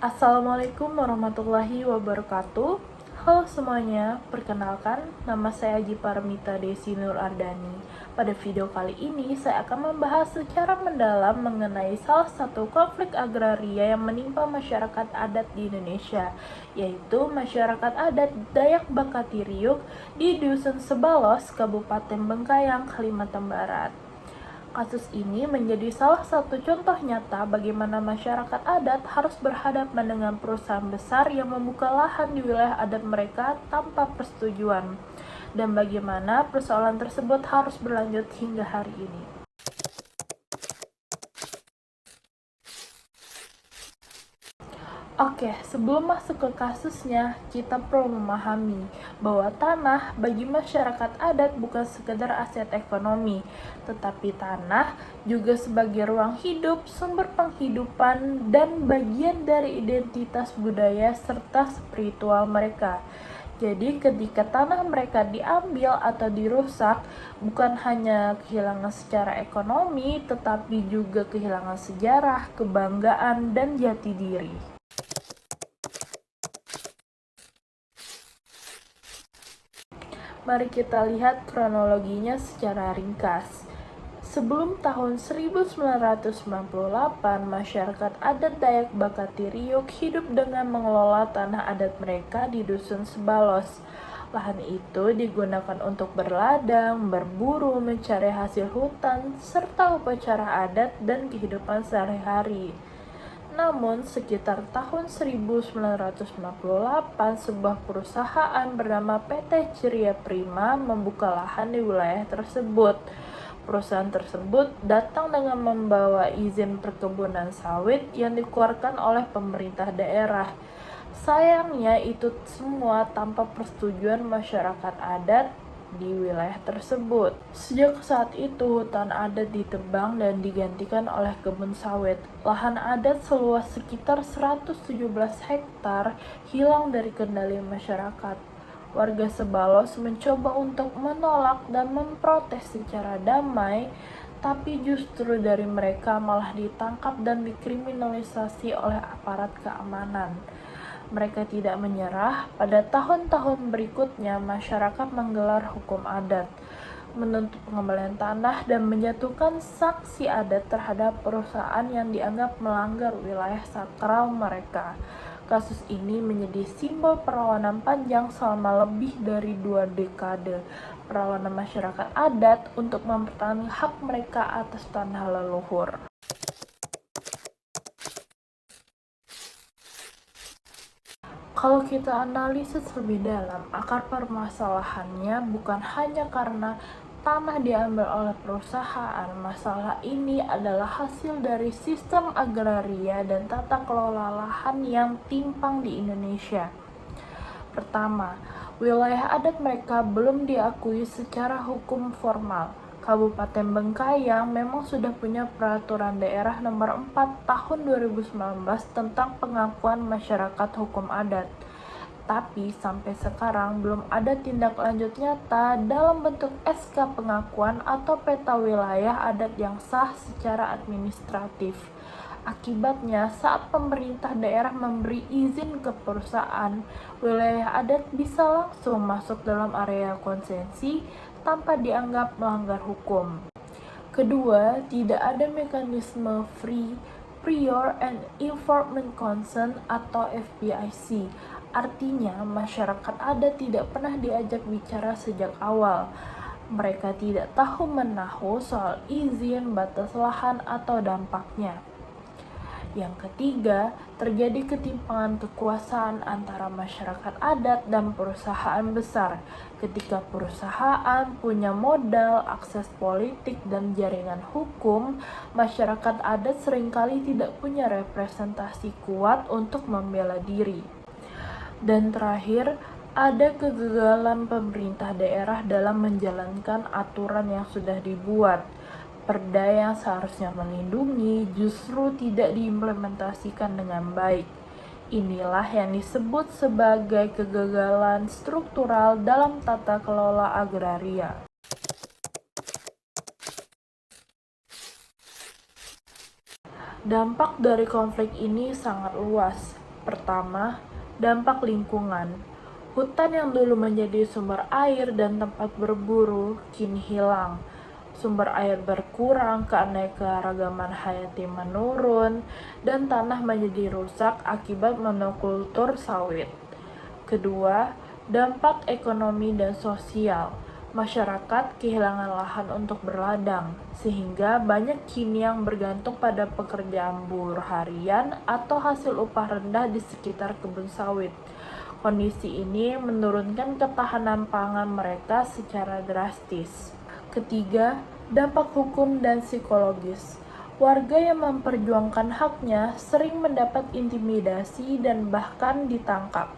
Assalamualaikum warahmatullahi wabarakatuh. Halo semuanya, perkenalkan nama saya Aji Paramita Desi Nur Ardani. Pada video kali ini saya akan membahas secara mendalam mengenai salah satu konflik agraria yang menimpa masyarakat adat di Indonesia, yaitu masyarakat adat Dayak Bakatiriuk di Dusun Sebalos, Kabupaten Bengkayang, Kalimantan Barat. Kasus ini menjadi salah satu contoh nyata bagaimana masyarakat adat harus berhadapan dengan perusahaan besar yang membuka lahan di wilayah adat mereka tanpa persetujuan, dan bagaimana persoalan tersebut harus berlanjut hingga hari ini. Oke, sebelum masuk ke kasusnya, kita perlu memahami bahwa tanah bagi masyarakat adat bukan sekedar aset ekonomi, tetapi tanah juga sebagai ruang hidup, sumber penghidupan, dan bagian dari identitas budaya serta spiritual mereka. Jadi ketika tanah mereka diambil atau dirusak, bukan hanya kehilangan secara ekonomi, tetapi juga kehilangan sejarah, kebanggaan, dan jati diri. Mari kita lihat kronologinya secara ringkas. Sebelum tahun 1998, masyarakat adat Dayak Bakatiriuk hidup dengan mengelola tanah adat mereka di Dusun Sebalos. Lahan itu digunakan untuk berladang, berburu, mencari hasil hutan, serta upacara adat dan kehidupan sehari-hari. Namun, sekitar tahun 1998, sebuah perusahaan bernama PT Ceria Prima membuka lahan di wilayah tersebut. Perusahaan tersebut datang dengan membawa izin perkebunan sawit yang dikeluarkan oleh pemerintah daerah. Sayangnya itu semua tanpa persetujuan masyarakat adat di wilayah tersebut. Sejak saat itu, hutan adat ditebang dan digantikan oleh kebun sawit. Lahan adat seluas sekitar 117 hektar hilang dari kendali masyarakat. Warga Sebalos mencoba untuk menolak dan memprotes secara damai, tapi justru dari mereka malah ditangkap dan dikriminalisasi oleh aparat keamanan. Mereka tidak menyerah. Pada tahun-tahun berikutnya, masyarakat menggelar hukum adat, menuntut pengembalian tanah, dan menjatuhkan sanksi adat terhadap perusahaan yang dianggap melanggar wilayah sakral mereka. Kasus ini menjadi simbol perlawanan panjang selama lebih dari 2 dekade, perlawanan masyarakat adat untuk mempertahankan hak mereka atas tanah leluhur. Kalau kita analisis lebih dalam, akar permasalahannya bukan hanya karena tanah diambil oleh perusahaan. Masalah ini adalah hasil dari sistem agraria dan tata kelola lahan yang timpang di Indonesia. Pertama, wilayah adat mereka belum diakui secara hukum formal. Kabupaten Bengkayang memang sudah punya peraturan daerah nomor 4 tahun 2019 tentang pengakuan masyarakat hukum adat. Tapi sampai sekarang belum ada tindak lanjut nyata dalam bentuk SK pengakuan atau peta wilayah adat yang sah secara administratif. Akibatnya, saat pemerintah daerah memberi izin ke perusahaan, wilayah adat bisa langsung masuk dalam area konsensi tanpa dianggap melanggar hukum. Kedua, tidak ada mekanisme free, prior, and informed consent atau FPIC. Artinya, masyarakat adat tidak pernah diajak bicara sejak awal. Mereka tidak tahu menahu soal izin, batas lahan, atau dampaknya. Yang ketiga, terjadi ketimpangan kekuasaan antara masyarakat adat dan perusahaan besar. Ketika perusahaan punya modal, akses politik, dan jaringan hukum, masyarakat adat seringkali tidak punya representasi kuat untuk membela diri. Dan terakhir, ada kegagalan pemerintah daerah dalam menjalankan aturan yang sudah dibuat. Perda yang seharusnya melindungi justru tidak diimplementasikan dengan baik. Inilah yang disebut sebagai kegagalan struktural dalam tata kelola agraria. Dampak dari konflik ini sangat luas. Pertama, dampak lingkungan. Hutan yang dulu menjadi sumber air dan tempat berburu kini hilang. Sumber air berkurang, keanekaragaman hayati menurun, dan tanah menjadi rusak akibat monokultur sawit. Kedua, dampak ekonomi dan sosial. Masyarakat kehilangan lahan untuk berladang, sehingga banyak kini yang bergantung pada pekerjaan buruh harian atau hasil upah rendah di sekitar kebun sawit. Kondisi ini menurunkan ketahanan pangan mereka secara drastis. Ketiga, dampak hukum dan psikologis. Warga yang memperjuangkan haknya sering mendapat intimidasi dan bahkan ditangkap.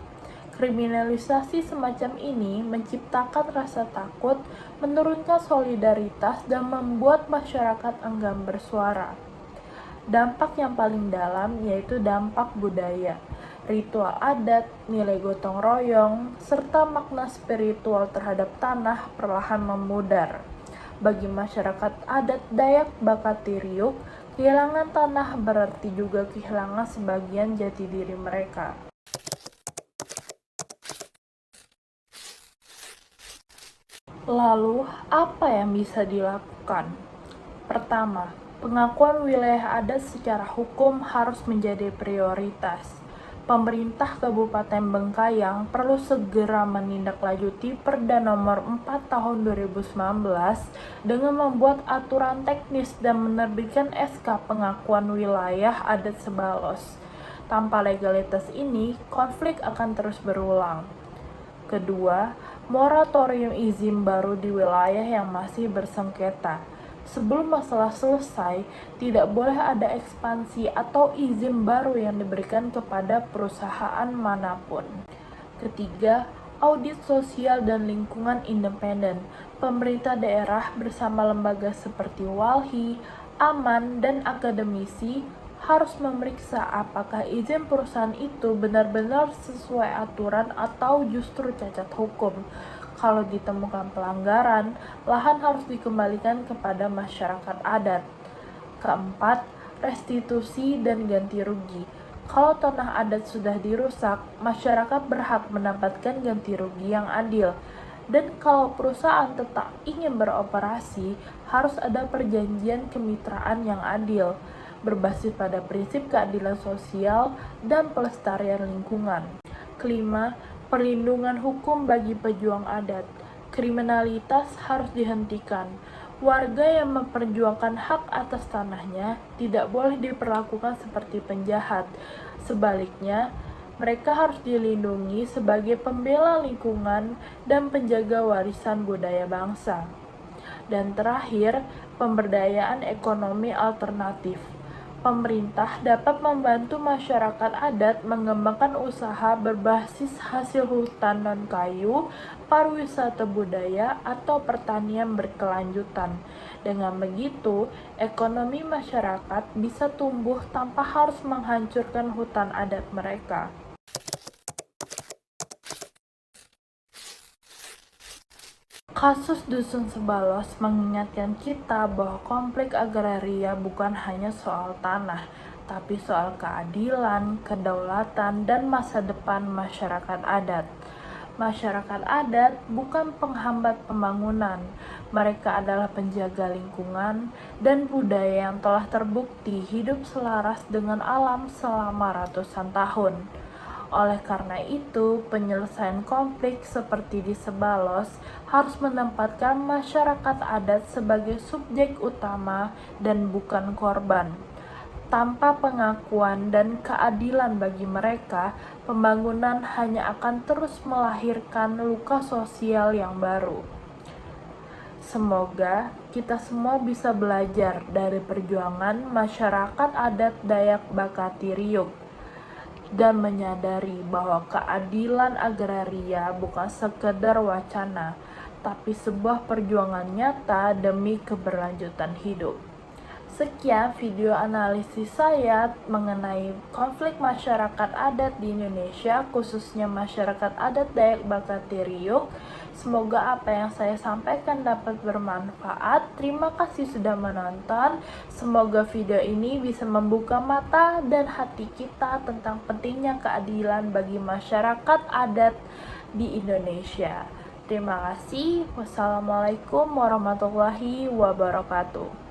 Kriminalisasi semacam ini menciptakan rasa takut, menurunkan solidaritas, dan membuat masyarakat enggan bersuara. Dampak yang paling dalam yaitu dampak budaya. Ritual adat, nilai gotong royong, serta makna spiritual terhadap tanah perlahan memudar. Bagi masyarakat adat Dayak Bakatiriuk, kehilangan tanah berarti juga kehilangan sebagian jati diri mereka. Lalu, apa yang bisa dilakukan? Pertama, pengakuan wilayah adat secara hukum harus menjadi prioritas. Pemerintah Kabupaten Bengkayang perlu segera menindaklanjuti Perda Nomor 4 Tahun 2019 dengan membuat aturan teknis dan menerbitkan SK pengakuan wilayah adat Sebalos. Tanpa legalitas ini, konflik akan terus berulang. Kedua, moratorium izin baru di wilayah yang masih bersengketa. Sebelum masalah selesai, tidak boleh ada ekspansi atau izin baru yang diberikan kepada perusahaan manapun. Ketiga, audit sosial dan lingkungan independen. Pemerintah daerah bersama lembaga seperti Walhi, Aman, dan akademisi harus memeriksa apakah izin perusahaan itu benar-benar sesuai aturan atau justru cacat hukum. Kalau ditemukan pelanggaran, lahan harus dikembalikan kepada masyarakat adat. Keempat, restitusi dan ganti rugi. Kalau tanah adat sudah dirusak, masyarakat berhak mendapatkan ganti rugi yang adil. Dan kalau perusahaan tetap ingin beroperasi, harus ada perjanjian kemitraan yang adil, berbasis pada prinsip keadilan sosial dan pelestarian lingkungan. Kelima, perlindungan hukum bagi pejuang adat. Kriminalitas harus dihentikan. Warga yang memperjuangkan hak atas tanahnya tidak boleh diperlakukan seperti penjahat. Sebaliknya, mereka harus dilindungi sebagai pembela lingkungan dan penjaga warisan budaya bangsa. Dan terakhir, pemberdayaan ekonomi alternatif. Pemerintah dapat membantu masyarakat adat mengembangkan usaha berbasis hasil hutan non-kayu, pariwisata budaya, atau pertanian berkelanjutan. Dengan begitu, ekonomi masyarakat bisa tumbuh tanpa harus menghancurkan hutan adat mereka. Kasus Dusun Sebalos mengingatkan kita bahwa konflik agraria bukan hanya soal tanah, tapi soal keadilan, kedaulatan, dan masa depan masyarakat adat. Masyarakat adat bukan penghambat pembangunan, mereka adalah penjaga lingkungan dan budaya yang telah terbukti hidup selaras dengan alam selama ratusan tahun. Oleh karena itu, penyelesaian konflik seperti di Sebalos harus menempatkan masyarakat adat sebagai subjek utama dan bukan korban. Tanpa pengakuan dan keadilan bagi mereka, pembangunan hanya akan terus melahirkan luka sosial yang baru. Semoga kita semua bisa belajar dari perjuangan masyarakat adat Dayak Bakatiriuk dan menyadari bahwa keadilan agraria bukan sekedar wacana, tapi sebuah perjuangan nyata demi keberlanjutan hidup. Sekian video analisis saya mengenai konflik masyarakat adat di Indonesia, khususnya masyarakat adat Dayak Bakati Riuk. Semoga apa yang saya sampaikan dapat bermanfaat. Terima kasih sudah menonton. Semoga video ini bisa membuka mata dan hati kita tentang pentingnya keadilan bagi masyarakat adat di Indonesia. Terima kasih. Wassalamualaikum warahmatullahi wabarakatuh.